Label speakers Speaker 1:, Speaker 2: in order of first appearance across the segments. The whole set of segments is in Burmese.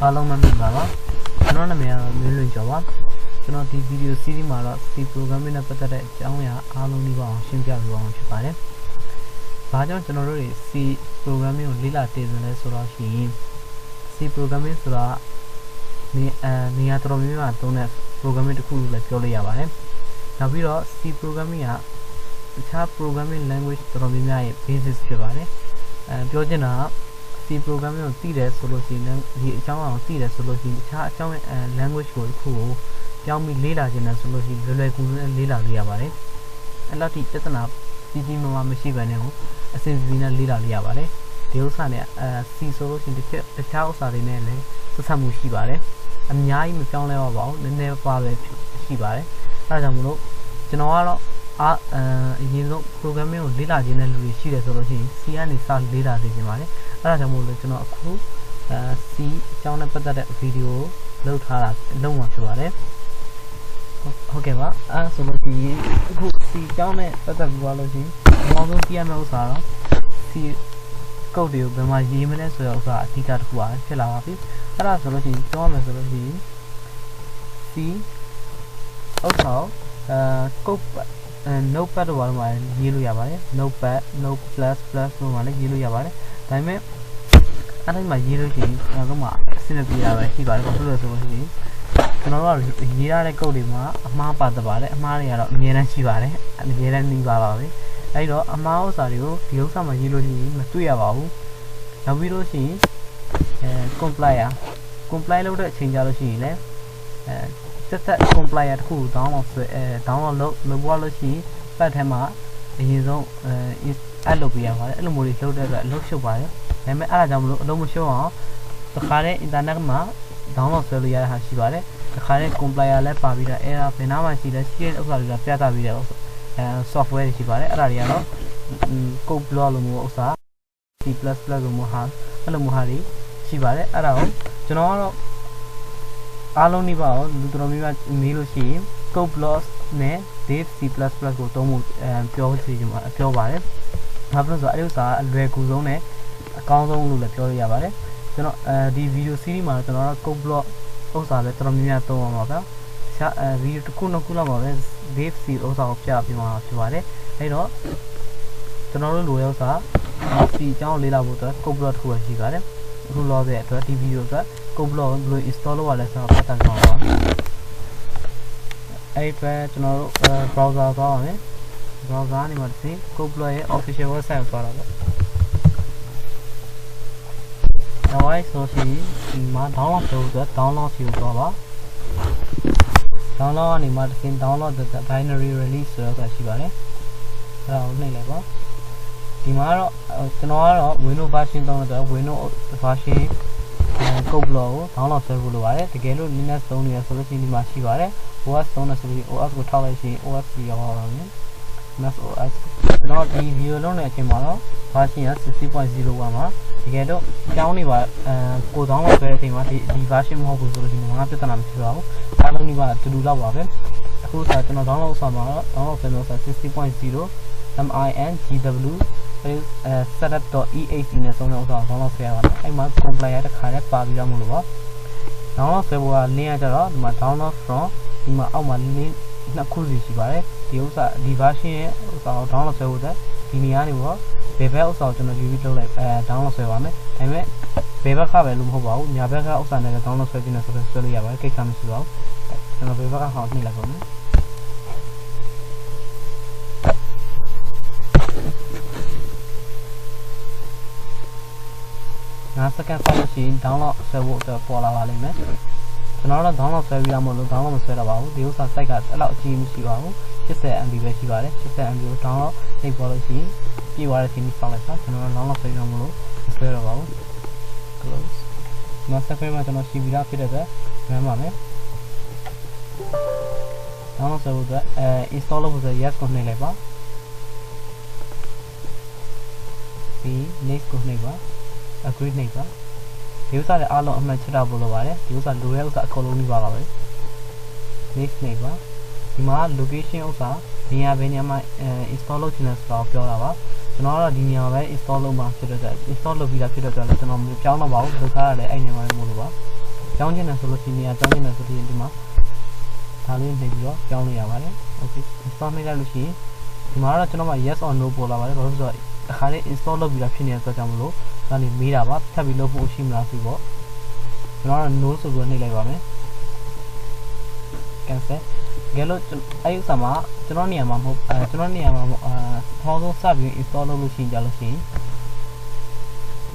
Speaker 1: အားလုံးမမြင်ပါပါကျွန်တော်နာမည်ကတော့မျိုးလွင်ကျော်ပါကျွန်တော်ဒီဗီဒီယိုစီးရီးမှာတော့ C programming နဲ့ပတ်သက်တဲ့အကြောင်းအရာအားလုံးဒီပါအောင်ရှင်းပြပေးအောင်ဖြစ်ပါတယ်။ဘာကြောင့်ကျွန်တော်တို့တွေ C programming ကိုလေ့လာတည်နေလဲဆိုတော့ရှိရင် C programming ဆိုတာနေရာတော်များများသုံးတဲ့ programming တစ်ခုလို့လည်းပြောလို့ရပါတယ်။နောက်ပြီးတော့ C programming ကတခြား programming language တော်များများရဲ့ basis ဖြစ်ပါတယ်။ပြောချင်တာC programming ကိုသိတယ်ဆိုလို့ရှိရင်ဒီအကြောင်းအရာကိုသိတယ်ဆိုလို့ရှိရင်တခြားအကြောင်း language ကိုတစ်ခုကိုပြောင်းပြီးလေ့လာခြင်းနဲ့ဆိုလို့ရှိရင်လွယ်ကူနဲ့လေ့လာလို့ရပါတယ်။အဲ့လောက်ထိပြဿနာကြီးမားမားမရှိဘဲနဲ့ကိုအဆင်ပြေနဲ့လေ့လာလို့ရပါတယ်။ဒီဥစ္စာနဲ့C ဆိုလို့ရှိရင်တခြားဥစ္စာတွေနဲ့လည်းဆက်ဆက်မှုရှိပါတယ်။အများကြီးမပြောင်းလဲပါဘူး။နည်းနည်းပါပဲရှိပါတယ်။အဲဒါကြောင့်မလို့ကျွန်တော်ကတော့အရင်ဆုံး programming ကိုလေ့လာခြင်းနဲ့လူတွေရှိတယ်ဆိုလို့ရှိရင် C ကနေစလေ့လာစေချင်ပါတယ်။အဲဒါကြောင့်မို့လို့ကျွန်တော်အခု C အကြောင်းနဲ့ပတ်သက်တဲ့ဗီဒီယိုလုပ်ထားတာလုံးဝဖြစ်ပါတယ်ဟုတ်ကဲ့ပါအဲဆိုလို့ဒီအခု C အကြောင်းနဲ့ပတ်သက်ပြီးသွားလို့ရှိရင်အမှန်ဆုံးသိရမယ့်ဥစ္စာတော့ C ကုတ်တွေကိုဘယ်မှာရေးမလဲဆိုတဲ့ဥစ္စာအဓိကတစ်ခုပါဖြစ်လာပါပြီအဲဒါဆိုလို့ရှိရင်ပြောရမယ်ဆိုလို့ရှိရင် C ဥစ္စာကုတ်notepad တော့ဘာလို့မှရေးလို့ရပါတယ် notepad note plus လို့မှလည်းရေးလို့ရပါတယ်ဒါပေမဲ့အဲ့ဒီမှာရေးလို့ရှိရင်တော့မှအဆင်ပြေတာပဲရှိပါတယ်ဘာလို့လဲဆိုလို့ရှိရင်ကျွန်တော်တို့ကရေးရတဲ့ကုတ်တွေမှာအမှားပါတပါတယ်အမှားတွေကတော့အများတန်းရှိပါတယ်အများတန်းနှီးပါပဲအဲ့တော့အမှားဥစ္စာတွေကိုဒီဥစ္စာမှာရေးလို့ရှိရင်မတွေ့ရပါဘူးနောက်ပြီးလို့ရှိရင်compile လုပ်တဲ့အချိန်ကြလို့ရှိရင်လည်းတက် compiler တစ်ခု download လုပ်ဖို့လို့ရှိရင်ပတ်ထဲမှာအရင်ဆုံးadd လုပ်ပေးရပါတယ်အဲ့လိုမျိုးတွေလုပ်တဲ့အတွက်အလုပ်ရှုပ်ပါတယ်ဒါပေမဲ့အဲ့ဒါကြောင့်မလို့အလုပ်မရှုပ်အောင်တခါတည်း internet မှာ download ဆွဲလို့ရတဲ့ဟာရှိပါတယ်တခါတည်း compiler လည်းပါပြီးတော့အဲ့ဒါဘယ်နာမှရှိလဲရှိတဲ့ဥစ္စာတွေကပြသပြီးတော့software တွေရှိပါတယ်အဲ့ဒါတွေကတော့ code block လို့မျိုးဥစ္စာ C++ လို့မျိုးဟာအဲ့လိုမျိုးဟာတွေရှိပါတယ်အဲ့ဒါကိုကျွန်တော်ကတော့အားလုံးဒီပါတော့လူတော်များများမေးလို့ရှိရင် code blocks နဲ့ dev C++ ကိုသုံးဖို့ပြောစီချင်ပါပြောပါတယ်။ဘာဖြစ်လို့ဆိုတော့အဲ့ဒီဥစ္စာအလွယ်ကူဆုံးနဲ့အကောင်းဆုံးလို့လည်းပြောလို့ရပါတယ်။ကျွန်တော်ဒီဗီဒီယို series မှာကျွန်တော်တို့ code block ဥစ္စာပဲတော်တော်များများသုံးအောင်ပါဗျာ။တခြားဗီဒီယိုတစ်ခုနှစ်ခုလောက်ပါပဲ dev C ဥစ္စာကိုပြပြမှာဖြစ်ပါတယ်။အဲ့တော့ကျွန်တော်တို့လိုရဥစ္စာ C အကြောင်းလေ့လာဖို့အတွက် code block တစ်ခုပဲရှိပါတယ်။အခုလောတဲ့အတွက်ဒီဗီဒီယိုအတွက်code block ကိုဘယ်လို install လုပ်ရလဲဆိုတော့ပတ်သက်ကြပါမယ်အဲ့အတွက်ကျွန်တော်တို့ browser သွားပါမယ် browser နေမှာဒီ code block ရဲ့ official website ကိုသွားတာပေါ့နောက်ပိုင်းဆိုရှင်ဒီမှာ download လုပ်အတွက် download စီကိုသွားပါ download ကနေမှာဒီ download the binary release ဆိုတော့ရှိပါတယ်အဲ့ဒါကိုနှိပ်လိုက်ပါဒီမှာတော့ကျွန်တော်ကတော့ Windows version သုံးတဲ့အတွက် Windows version code block ကို download ဆွဲဖို့လိုပါတယ်တကယ်လို့ Linux သုံးနေရဆိုလို့ရှိရင်ဒီမှာရှိပါတယ် OS သုံးနေဆိုပြီး OS ကိုထောက်လိုက်ရင် OS ပြီးရောက်ပါမယ် Mac OS ကျွန်တော်ဒီ video လုံးနေအချိန်မှာတော့ version က 60.01 မှာတကယ်တော့ကြောင်းနေပါကို download ဆွဲတဲ့အချိန်မှာဒီ version မဟုတ်ဘူးဆိုလို့ရှိရင်ငါပြဿနာမရှိပါဘူးအားလုံးဒီမှာတူတူလောက်ပါပဲအခုဆိုကျွန်တော် download ဆွဲမှာတော့ download ဆွဲလို့ဆို 60.0 mingw setup.exe နဲ့ဆုံးတဲ့ဥစ္စာကို download ဆွဲရပါတယ်အဲ့မှာ compiler တစ်ခါနဲ့ပါပြီးတော့မလို့ပါ download ဆွဲဖို့က link ကကြတော့ဒီမှာ download from ဒီမှာအောက်မှာ link နှစ်ခုစီရှိပါတယ်ဒီဥစ္စာဒီ version ရဲ့ဥစ္စာကို download ဆွဲဖို့တဲ့ဒီနေရာနေပေါ့ဘယ်ဘက်ဥစ္စာကိုကျွန်တော်ယူပြီးလုပ်လိုက်download ဆွဲပါမယ်ဒါပေမဲ့ဘယ်ဘက်ကပဲလို့မဟုတ်ပါဘူးညာဘက်ကဥစ္စာနဲ့ download ဆွဲခြင်းနဲ့ဆိုတော့ဆွဲလို့ရပါတယ်ကိစ္စမရှိပါဘူးကျွန်တော်ဘယ်ဘက်ကဟောင်းနှိပ်လိုက်ပါမယ်စက္ကန့်ဆောက်လို့ရှိရင် download ဆွဲဖို့အတွက်ပေါ်လာပါလိမ့်မယ်ကျွန်တော်တို့ download ဆွဲပြီးရမလို့ download မဆွဲတော့ပါဘူးဒီဥစ္စာ site ကအဲ့လောက်အကြီးမရှိပါဘူး 80MB ပဲရှိပါတယ် 80MB ကို download နှိပ်ပေါ်လို့ရှိရင်ပြေးသွားတဲ့အချိန်ကြီးဆောက်လိုက်ပါကျွန်တော်တို့ download ဆွဲပြီးရမလို့မဆွဲတော့ပါဘူး close မစဖဲမှာကျွန်တော်ရှိပြီးသားဖြစ်တဲ့အတွက်မှန်ပါမယ် download ဆွဲဖို့အတွက် install လုပ်ဖို့အတွက် yes ကိုနှိပ်လိုက်ပါပြီး next ကိုနှိပ်ပါ agree နှိပ်ပါဒီဥစ္စာတွေအားလုံးအမှန်ချတာပို့လို့ပါတယ်ဒီဥစ္စာလိုတဲ့ဥစ္စာအကုန်လုံးနှိပ်ပါပါပဲ next နှိပ်ပါဒီမှာ location ဥစ္စာနေရာဘယ်နေရာမှာinstall လုပ်ချင်လဲဆိုတာကိုပြောတာပါကျွန်တော်ကတော့ဒီနေရာပဲ install လုပ်မှာဖြစ်တဲ့အတွက် install လုပ်ပြီးတာဖြစ်တဲ့အတွက်လည်းကျွန်တော်မပြောင်းတော့ပါဘူးလုပ်ထားရတယ်အဲ့နေရာမှာမို့လို့ပါ ပြောင်းချင်တယ်ဆိုလို့ရှိရင်နေရာပြောင်းချင်တယ်ဆိုရင်ဒီမှာဒါလေးနှိပ်ပြီးတော့ပြောင်းလို့ရပါတယ် okay install နှိပ်လိုက်လို့ရှိရင်ဒီမှာတော့ကျွန်တော်မှ yes or no ပေါ်လာပါတယ်ဘာလို့ဆိုတော့အခါလေး install လုပ်ပြီးတော့ဖြစ်နေတဲ့အတွက်ကြောင့်မလို့ဒါနေမေးတာပါထပ်ပြီးလုပ်ဖို့ရှိမလားဆိုတော့ကျွန်တော်က no ဆိုပြီးနှိပ်လိုက်ပါမယ် cancel ကဲလို့အဲ့ဥစ္စာမှာကျွန်တော်နေရာမှာမဟုတ်ကျွန်တော်နေရာမှာဟောဆုံးစပြီး install လုပ်လို့ရှိရင်ကြလို့ရှိရင်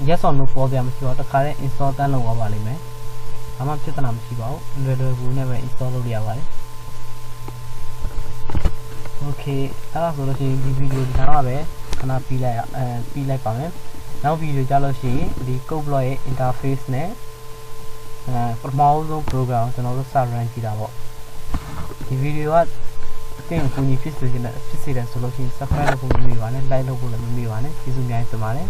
Speaker 1: yes or no ပေါ်ပြမရှိတော့တခါတည်း install တန်းလုပ်သွားပါလိမ့်မယ်ဘာမှပြဿနာမရှိပါဘူးလွယ်လွယ်ကူနဲ့ပဲ install လုပ်ရပါတယ် okay အဲ့ဒါဆိုလို့ရှိရင်ဒီဗီဒီယိုဒီကတော့ပဲခဏပြီးလိုက်ပါမယ်နောက်ဗီဒီယိုကြလို့ရှိရင်ဒီ code block ရဲ့ interface နဲ့ပထမဆုံး program ကျွန်တော်တို့စ run ကြည့်တာပေါ့ဒီဗီဒီယိုကအတင်းအကူအညီဖြစ်စေတယ်ဆိုလို့ရှိရင် subscribe လုပ်ဖို့မမေ့ပါနဲ့ like လုပ်ဖို့လည်းမမေ့ပါနဲ့ကျေးဇူးများတင်ပါတယ်